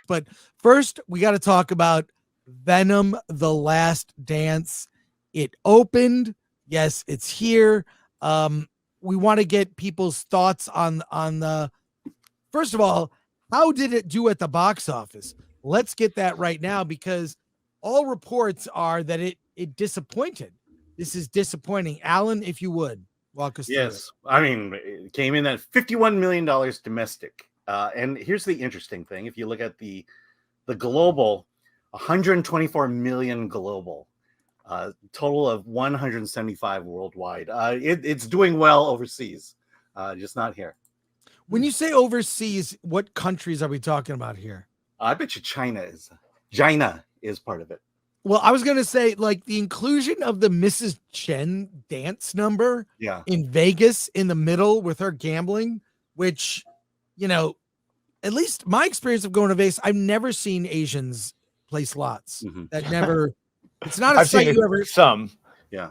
But first, we got to talk about Venom: The Last Dance. It opened. Yes, it's here. We want to get people's thoughts on the. First of all, how did it do at the box office? Let's get that right now because all reports are that it disappointed. This is disappointing. Alan, if you would walk us through it. Yes, I mean, it came in at $51 million domestic. And here's the interesting thing: if you look at the global, 124 million global, total of 175 worldwide. It's doing well overseas, just not here. When you say overseas, what countries are we talking about here? I bet you China is part of it. Well, I was going to say, like, the inclusion of the Mrs. Chen dance number in Vegas in the middle with her gambling, which, you know, at least my experience of going to Vegas, I've never seen Asians play slots. Mhm. That never, it's not a I've sight seen you ever. some. Yeah.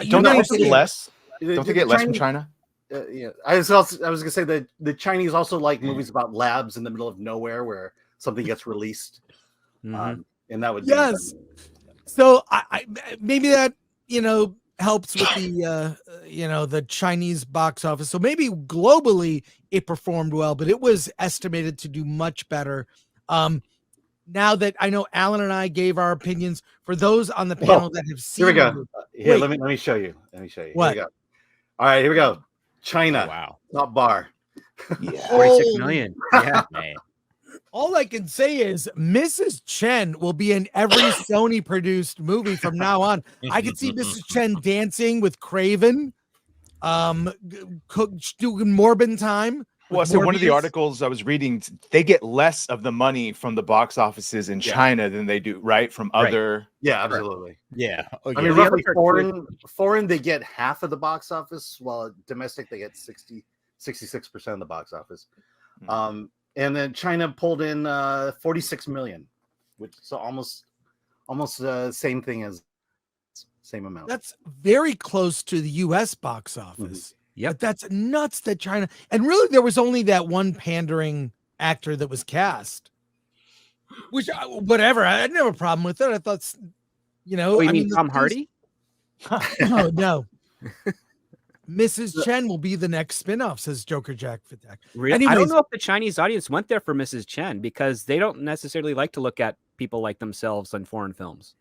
Don't they see get it. less? Don't they get less from Chinese- China? Yeah, I was gonna say that the Chinese also like movies about labs in the middle of nowhere where something gets released, and that would Yes. So I maybe that helps with the the Chinese box office. So maybe globally it performed well, but it was estimated to do much better. Now that I know Alan and I gave our opinions, for those on the panel that have seen, Here we go. Here, Wait. let me show you. What? Here we go. All right, here we go. China. Oh, wow. Top bar. Yeah. 46 million. Yeah, man. All I can say is Mrs. Chen will be in every Sony produced movie from now on. I can see Mrs. Chen dancing with Craven, doing Morbin time. Well, so one of the Morbius. articles I was reading, they get less of the money from the box offices in China than they do, right? From other. Yeah, absolutely. Yeah. I mean, roughly foreign, they get half of the box office, while domestic, they get 66% of the box office. And then China pulled in 46 million, which is almost the same thing as same amount. That's very close to the US box office. Yep. But that's nuts that China, and really there was only that one pandering actor that was cast, which whatever. I didn't have a problem with it. I thought, Oh, you mean Tom Hardy? No. Mrs. Chen will be the next spinoff, says Joker Jack Fitak. Really? Anyways, I don't know if the Chinese audience went there for Mrs. Chen because they don't necessarily like to look at people like themselves on foreign films.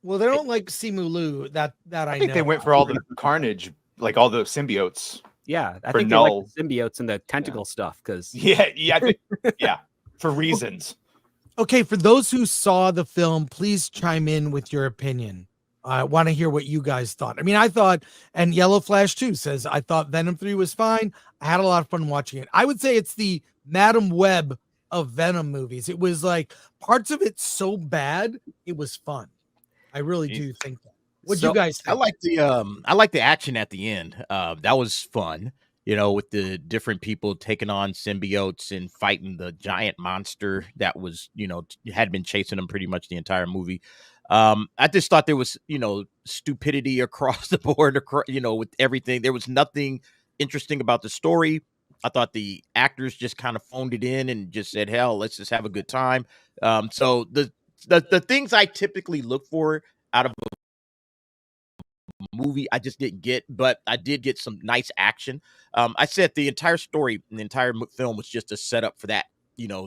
well, they don't like Simu Liu. That I I think know. they went for all the carnage, like all the symbiotes. Yeah, I For think they like null. the symbiotes and the tentacle stuff because Yeah, for reasons. Okay, for those who saw the film, please chime in with your opinion. I want to hear what you guys thought. I mean, I thought, and Yellow Flash 2 says, I thought Venom 3 was fine. I had a lot of fun watching it. I would say it's the Madam Web of Venom movies. It was like parts of it so bad, it was fun. I really do think that. What do you guys think? I like the action at the end. That was fun. With the different people taking on symbiotes and fighting the giant monster that was, had been chasing them pretty much the entire movie. I just thought there was, stupidity across the board, with everything. There was nothing interesting about the story. I thought the actors just kind of phoned it in and just said, hell, let's just have a good time. So the things I typically look for out of a movie I just didn't get, but I did get some nice action. I said the entire story and the entire film was just a setup for that,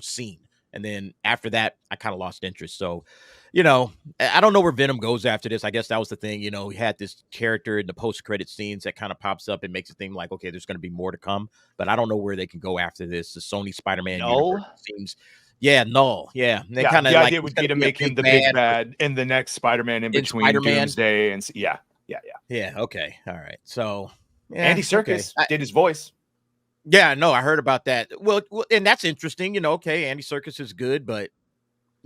scene. And then after that, I kind of lost interest. So, I don't know where Venom goes after this. I guess that was the thing. He had this character in the post-credit scenes that kind of pops up and makes it seem like, okay, there's going to be more to come. But I don't know where they can go after this. The Sony Spider-Man universe seems... Yeah, Null. Yeah. They Yeah, kind of the like idea would be to make him the big bad in the next Spider-Man in between Spider-Man. Doomsday and yeah. Yeah. Okay. All right. So Andy Serkis did his voice. Yeah, no, I heard about that. Well, and that's interesting. Okay, Andy Serkis is good, but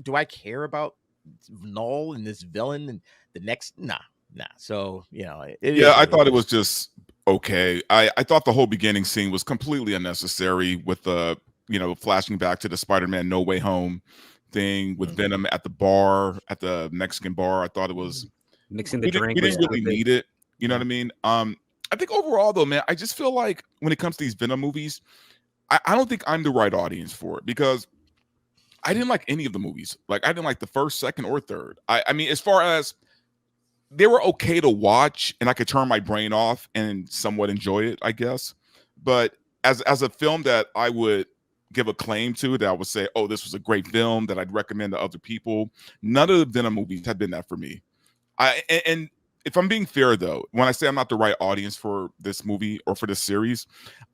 do I care about Null and this villain and the next? Nah. So I thought it was just okay. I thought the whole beginning scene was completely unnecessary with the flashing back to the Spider-Man No Way Home thing with Venom at the bar, at the Mexican bar. I thought it was mixing the drink. We didn't really need it. You know what I mean? I think overall, though, man, I just feel like when it comes to these Venom movies, I don't think I'm the right audience for it because I didn't like any of the movies. Like I didn't like the first, second, or third. I mean, as far as they were okay to watch, and I could turn my brain off and somewhat enjoy it, I guess. But as a film that I would give a claim to, that I would say, oh, this was a great film that I'd recommend to other people, none of the Venom movies have been that for me. And if I'm being fair, though, when I say I'm not the right audience for this movie or for this series,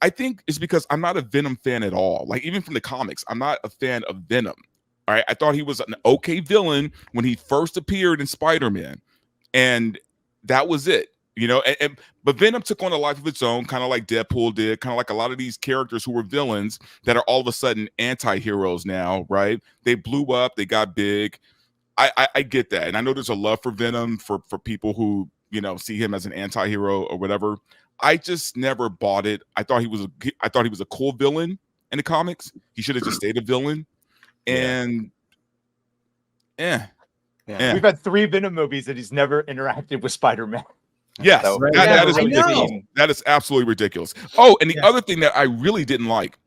I think it's because I'm not a Venom fan at all. Like, even from the comics, I'm not a fan of Venom. All right. I thought he was an okay villain when he first appeared in Spider-Man. And that was it, you know. But Venom took on a life of its own, kind of like Deadpool did, kind of like a lot of these characters who were villains that are all of a sudden anti-heroes now, right? They blew up, they got big. I get that, and I know there's a love for Venom for people who, you know, see him as an anti-hero or whatever. I just never bought it. I thought he was a cool villain in the comics. He should have just stayed a villain, and yeah. We've had 3 Venom movies that he's never interacted with Spider-Man. Yes, So, that is ridiculous. That is absolutely ridiculous. Oh, and the other thing that I really didn't like,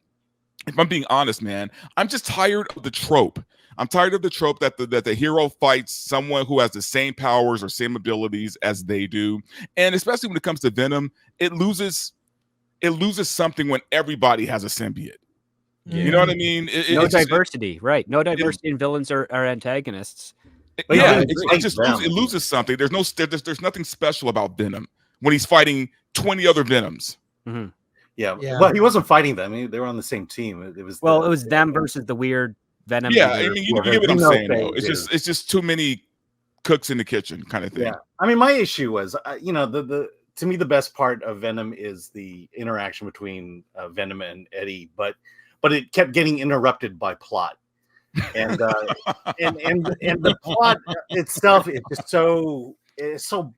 if I'm being honest, man, I'm just tired of the trope. I'm tired of the trope that the hero fights someone who has the same powers or same abilities as they do. And especially when it comes to Venom, it loses something when everybody has a symbiote. You know what I mean? No diversity, right? No diversity in villains or antagonists. It loses something. There's nothing special about Venom when he's fighting 20 other Venoms. Mm-hmm. Yeah. Well, he wasn't fighting them. I mean, they were on the same team. It was them versus the weird Venom. Yeah, I mean, you get what I'm saying. Though. It's just too many cooks in the kitchen, kind of thing. Yeah. I mean, my issue was, you know, to me the best part of Venom is the interaction between Venom and Eddie, but it kept getting interrupted by plot. And the plot itself is just so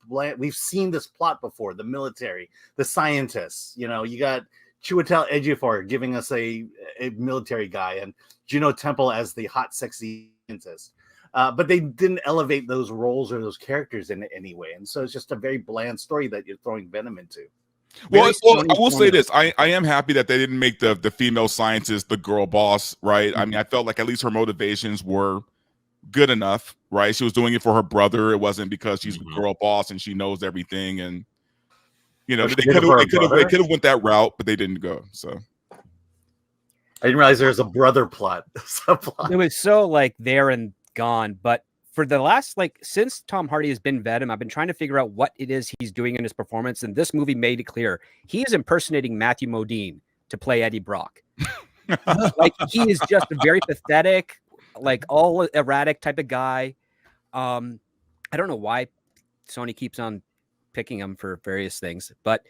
bland. We've seen this plot before. The military, the scientists. You know, you got Chiwetel Ejiofor giving us a military guy, and Juno Temple as the hot, sexy scientist. But they didn't elevate those roles or those characters in any way, and so it's just a very bland story that you're throwing Venom into. Well, I will say this. I am happy that they didn't make the female scientist the girl boss, right? Mm-hmm. I mean, I felt like at least her motivations were good enough, right? She was doing it for her brother. It wasn't because she's a girl boss and she knows everything. And, you know, they could have went that route, but they didn't go. So I didn't realize there was a brother plot. It was so like there and gone, but for the last, since Tom Hardy has been Venom, I've been trying to figure out what it is he's doing in his performance. And this movie made it clear. He is impersonating Matthew Modine to play Eddie Brock. He is just a very pathetic, all erratic type of guy. I don't know why Sony keeps on picking him for various things, but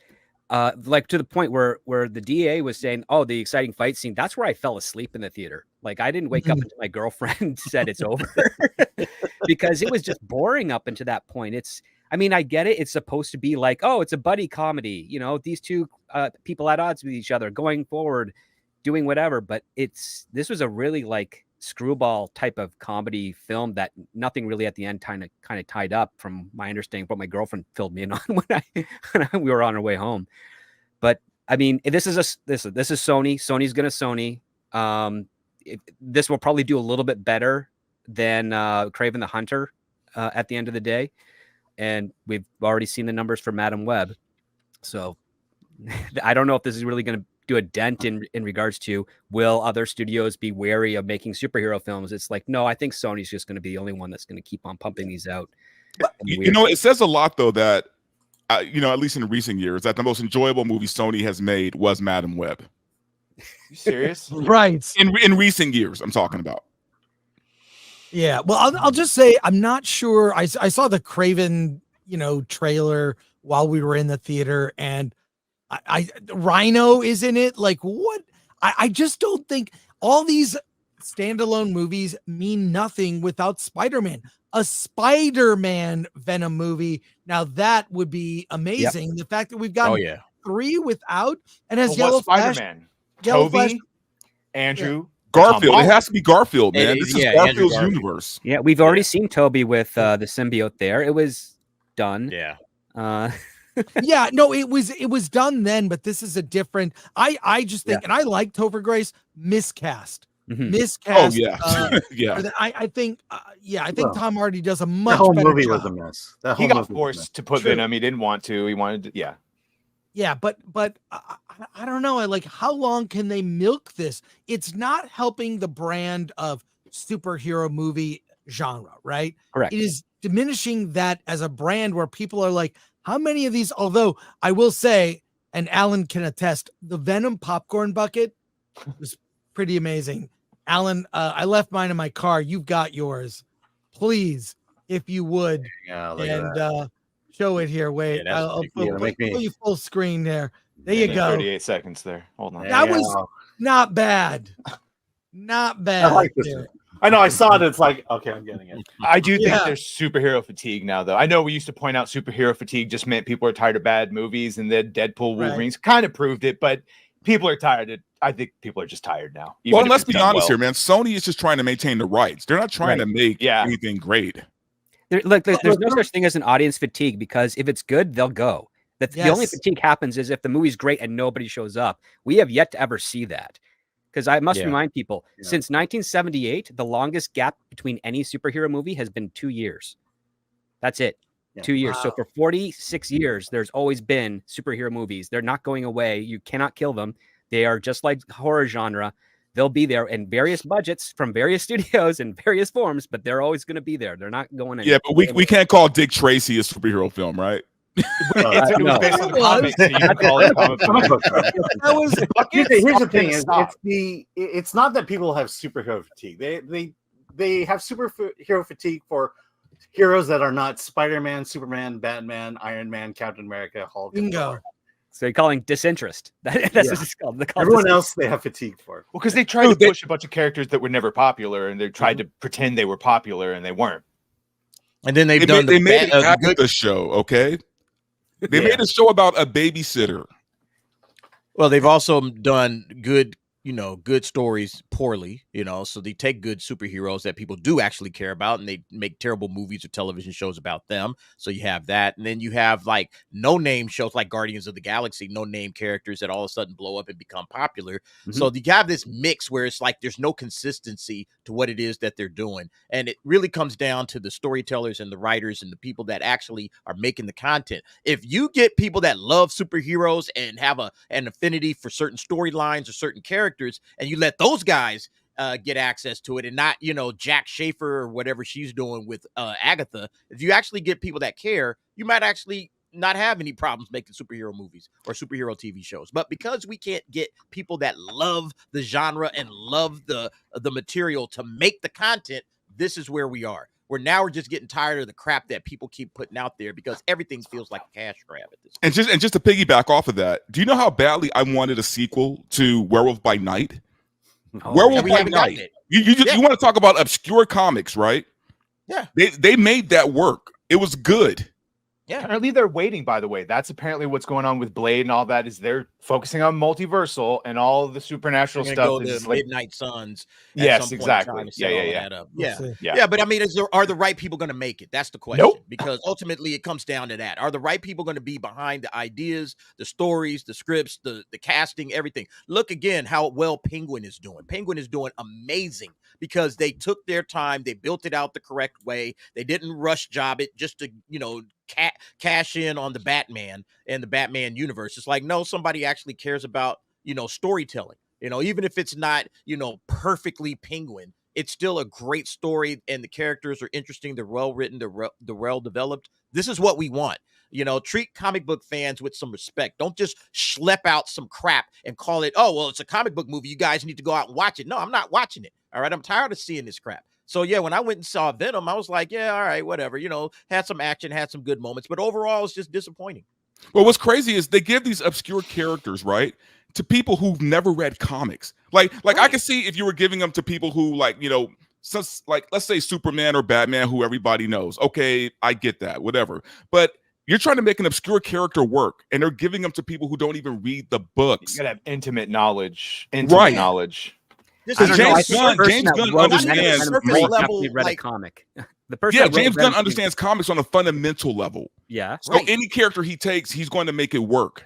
to the point where the DA was saying, oh, the exciting fight scene, that's where I fell asleep in the theater. I didn't wake up until my girlfriend said it's over because it was just boring up until that point. I get it. It's supposed to be it's a buddy comedy, you know, these two people at odds with each other going forward, doing whatever. But this was a really screwball type of comedy film that nothing really at the end kind of tied up, from my understanding, what my girlfriend filled me in on when we were on our way home. But I mean, this is Sony. Sony's gonna Sony. This will probably do a little bit better than Kraven the Hunter at the end of the day, and we've already seen the numbers for Madam Web. So I don't know if this is really going to do a dent in regards to, will other studios be wary of making superhero films? It's no, I think Sony's just going to be the only one that's going to keep on pumping these out. You know, it says a lot though that you know, at least in recent years, that the most enjoyable movie Sony has made was Madam Web. You serious? Right. In recent years, I'm talking about. Yeah. Well, I'll just say I'm not sure. I saw the Kraven, trailer while we were in the theater, and I Rhino is in it. What? I just don't think all these standalone movies mean nothing without Spider-Man. A Spider-Man Venom movie. Now that would be amazing. Yep. The fact that we've got 3 without, and has Yellow Spider-Man. Toby, Andrew, Garfield. It has to be Garfield, man. This is Garfield's universe. Yeah, we've already seen Toby with the symbiote there. It was done. Yeah. Yeah, no, it was done then, but this is a different. I just think, and I like Topher Grace, miscast. miscast. Yeah. I think Well, Tom Hardy does a That much whole better movie job. was a mess. That He whole got movie was a forced mess. to put True. Venom. He didn't want to. He wanted to. Yeah. Yeah, but I don't know. Like, how long can they milk this? It's not helping the brand of superhero movie genre, right? Correct. It is diminishing that as a brand where people are like, how many of these? Although I will say, and Alan can attest, the Venom popcorn bucket was pretty amazing. Alan, I left mine in my car. You've got yours. Please, if you would, Yeah, look at and that. show it here. Wait, Yeah, that's I'll big. Yeah, make me- put you full screen there. There Give you me go. 38 seconds there. Hold on. That was Yeah. not bad. Not bad. I like this there. one. I know. I saw it. It's like, okay, I'm getting it. I do think Yeah. there's superhero fatigue now, though. I know we used to point out superhero fatigue just meant people are tired of bad movies, and then Deadpool, Right. Wolverines kind of proved it, but people are tired. I think people are just tired now. even Well, if let's it's be done honest well. here, man. Sony is just trying to maintain the rights. They're not trying to make anything great. There's no such thing as an audience fatigue, because if it's good, they'll go. The only Yes. fatigue happens is if the movie's great and nobody shows up. We have yet to ever see that. Because I must Yeah. remind people, Yeah. since 1978, the longest gap between any superhero movie has been 2 years. That's it. Yeah. 2 years. So Wow. for 46 years, there's always been superhero movies. They're not going away. You cannot kill them. They are just like horror genre. They'll be there in various budgets from various studios in various forms, but they're always going to be there. They're not going anywhere. Yeah, but we can't call Dick Tracy a superhero film, right? It was based on the It was. comics, so you can call it a comic book. Comic book, right? That was Here's the thing: Stop. it's not that people have superhero fatigue. They have superhero fatigue for heroes that are not Spider-Man, Superman, Batman, Iron Man, Captain America, Hulk. and bingo. Thor. So you're calling disinterest. That's Yeah. what it's called. They call Everyone disinterest. else they have fatigue for. Well, because they tried to push a bunch of characters that were never popular, and they tried to pretend they were popular, and they weren't. And then they've They done made, they made the an good. Agatha show, okay? They Yeah. made a show about a babysitter. Well, they've also done good, good stories poorly, so they take good superheroes that people do actually care about, and they make terrible movies or television shows about them. So you have that. And then you have like no-name shows like Guardians of the Galaxy, no-name characters that all of a sudden blow up and become popular. So you have this mix where it's like there's no consistency to what it is that they're doing. And it really comes down to the storytellers and the writers and the people that actually are making the content. If you get people that love superheroes and have an affinity for certain storylines or certain characters, and you let those guys get access to it, and not Jack Schaefer or whatever she's doing with Agatha. If you actually get people that care, you might actually not have any problems making superhero movies or superhero TV shows. But because we can't get people that love the genre and love the material to make the content, this is where we are. We're just getting tired of the crap that people keep putting out there because everything feels like a cash grab at this point. And just to piggyback off of that, do you know how badly I wanted a sequel to Werewolf by Night? Werewolf we by haven't gotten Night. it. You want to talk about obscure comics, right? Yeah. They made that work. It was good. Yeah. Apparently they're waiting, by the way. That's apparently what's going on with Blade and all that, is they're focusing on multiversal and all the supernatural We're stuff. gonna go is to like, Midnight Suns. at Yes, some point exactly. trying to Yeah, set yeah, all yeah. that up. We'll Yeah. see. yeah. But I mean, are the right people going to make it? That's the question. Nope. Because ultimately it comes down to that. Are the right people going to be behind the ideas, the stories, the scripts, the casting, everything? Look again how well Penguin is doing. Penguin is doing amazing because they took their time. They built it out the correct way. They didn't rush job it just to, cash in on the Batman and the Batman universe. It's like, no, somebody actually cares about, storytelling. Even if it's not, perfectly Penguin, it's still a great story and the characters are interesting. They're well written. They're well developed. This is what we want. Treat comic book fans with some respect. Don't just schlep out some crap and call it, oh, well, it's a comic book movie. You guys need to go out and watch it. No, I'm not watching it. All right. I'm tired of seeing this crap. So, yeah, when I went and saw Venom, I was like, yeah, all right, whatever. Had some action, had some good moments. But overall, it's just disappointing. Well, what's crazy is they give these obscure characters, right, to people who've never read comics. Like I can see if you were giving them to people who let's say Superman or Batman, who everybody knows. Okay, I get that, whatever. But you're trying to make an obscure character work, and they're giving them to people who don't even read the books. You gotta have intimate knowledge. This And is James Gunn understands. read a comic. The person Yeah, that wrote James Gunn Venom- understands comics on a fundamental level. Yeah. So any character he takes, he's going to make it work.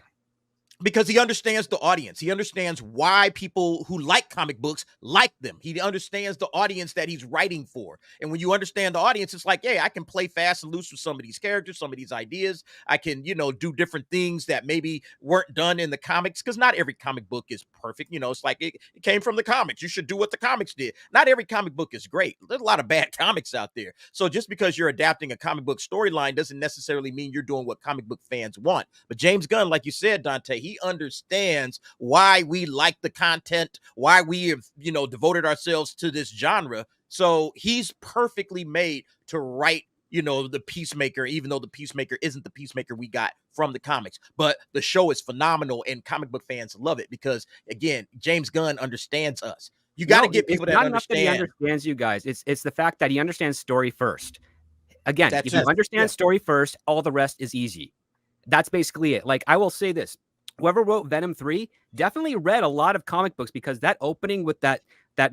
because he understands the audience. He understands why people who like comic books like them. He understands the audience that he's writing for. And when you understand the audience, it's like, yeah, I can play fast and loose with some of these characters, some of these ideas. I can, do different things that maybe weren't done in the comics, because not every comic book is perfect. It's like it came from the comics. You should do what the comics did. Not every comic book is great. There's a lot of bad comics out there. So just because you're adapting a comic book storyline doesn't necessarily mean you're doing what comic book fans want. But James Gunn, like you said, Dante, he understands why we like the content, why we have, devoted ourselves to this genre. So he's perfectly made to write, the Peacemaker, even though the Peacemaker isn't the Peacemaker we got from the comics. But the show is phenomenal and comic book fans love it because, again, James Gunn understands us. You got to get people that understand. That he understands you guys. It's the fact that he understands story first. Again, if you understand story first, all the rest is easy. That's basically it. Like, I will say this. Whoever wrote Venom 3 definitely read a lot of comic books, because that opening with that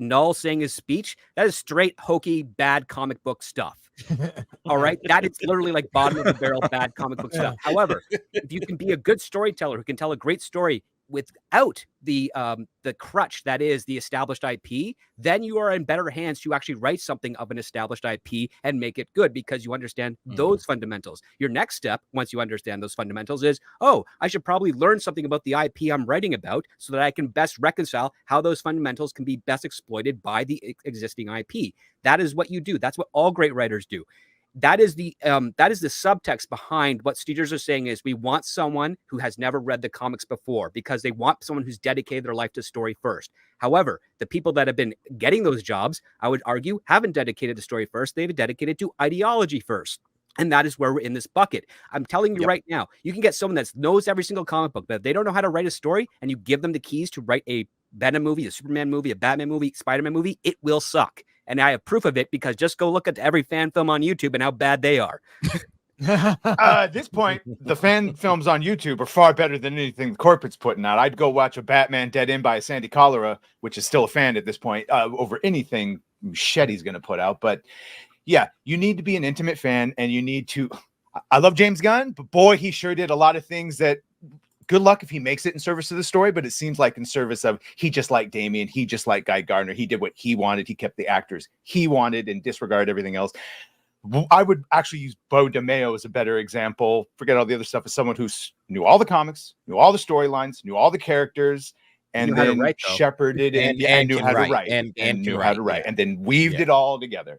Null saying his speech, that is straight hokey, bad comic book stuff. All right. That is literally like bottom of the barrel, bad comic book stuff. However, if you can be a good storyteller who can tell a great story without the crutch that is the established IP, then you are in better hands to actually write something of an established IP and make it good, because you understand those fundamentals. Your next step, once you understand those fundamentals, is, I should probably learn something about the IP I'm writing about so that I can best reconcile how those fundamentals can be best exploited by the existing IP. That is what you do. That's what all great writers do. That is the subtext behind what Steegers are saying is we want someone who has never read the comics before, because they want someone who's dedicated their life to story first. However, the people that have been getting those jobs, I would argue, haven't dedicated to story first. They've dedicated to ideology first. And that is where we're in this bucket. I'm telling you right now, you can get someone that knows every single comic book, but if they don't know how to write a story and you give them the keys to write a Venom movie, a Superman movie, a Batman movie, Spider-Man movie, it will suck. And I have proof of it, because just go look at every fan film on YouTube and how bad they are. At this point, the fan films on YouTube are far better than anything the corporate's putting out. I'd go watch a Batman Dead End by Sandy Cholera, which is still a fan at this point, over anything Shetty's going to put out. But yeah, you need to be an intimate fan, and you need to. I love James Gunn, but boy, he sure did a lot of things that. Good luck if he makes it in service of the story, but it seems like in service of he just liked Damian, he just liked Guy Gardner, he did what he wanted, he kept the actors he wanted and disregarded everything else. I would actually use Bo DeMeo as a better example. Forget all the other stuff, as someone who knew all the comics, knew all the storylines, knew all the characters, and then shepherded and knew how to write and knew how to write, and then weaved it all together.